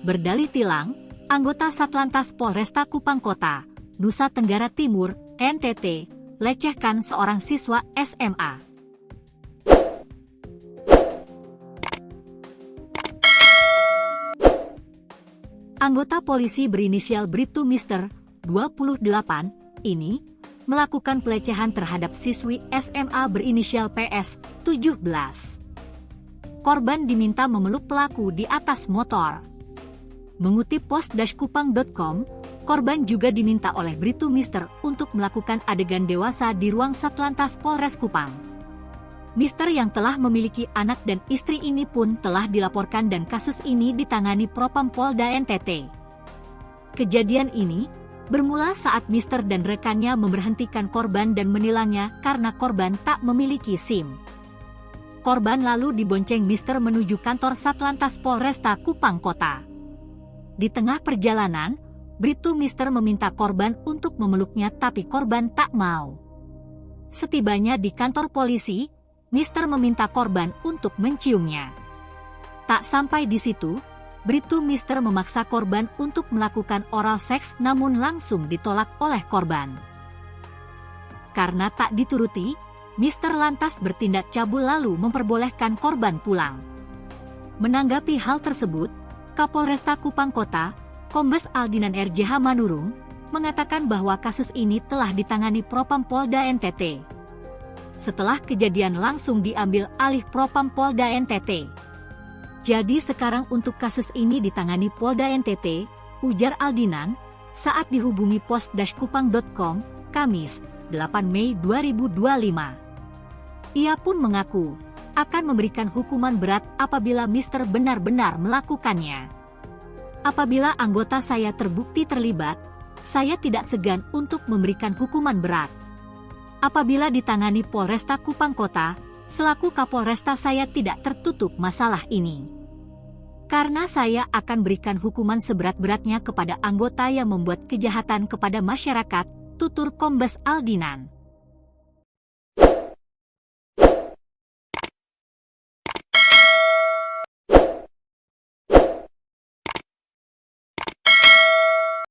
Berdalih tilang, anggota Satlantas Polresta Kupang Kota, Nusa Tenggara Timur, NTT, lecehkan seorang siswa SMA. Anggota polisi berinisial Bribtu Mr. 28 ini melakukan pelecehan terhadap siswi SMA berinisial PS 17. Korban diminta memeluk pelaku di atas motor. Mengutip pos-kupang.com, korban juga diminta oleh Bribtu Mr. untuk melakukan adegan dewasa di ruang Satlantas Polres Kupang. Mister yang telah memiliki anak dan istri ini pun telah dilaporkan dan kasus ini ditangani Propam Polda NTT. Kejadian ini bermula saat Mister dan rekannya memberhentikan korban dan menilangnya karena korban tak memiliki SIM. Korban lalu dibonceng Mister menuju kantor Satlantas Polresta Kupang Kota. Di tengah perjalanan, Bribtu Mister meminta korban untuk memeluknya tapi korban tak mau. Setibanya di kantor polisi, Mister meminta korban untuk menciumnya. Tak sampai di situ, Bribtu Mister memaksa korban untuk melakukan oral seks namun langsung ditolak oleh korban. Karena tak dituruti, Mister lantas bertindak cabul lalu memperbolehkan korban pulang. Menanggapi hal tersebut, Kapolresta Kupang Kota, Kombes Aldinan RJH Manurung, mengatakan bahwa kasus ini telah ditangani Propam Polda NTT. Setelah kejadian langsung diambil alih Propam Polda NTT. Jadi sekarang untuk kasus ini ditangani Polda NTT, ujar Aldinan, saat dihubungi pos-kupang.com, Kamis, 8 Mei 2025. Ia pun mengaku, akan memberikan hukuman berat apabila Mister benar-benar melakukannya. Apabila anggota saya terbukti terlibat, saya tidak segan untuk memberikan hukuman berat. Apabila ditangani Polresta Kupang Kota, selaku Kapolresta saya tidak tertutup masalah ini. Karena saya akan berikan hukuman seberat-beratnya kepada anggota yang membuat kejahatan kepada masyarakat, tutur Kombes Aldinan.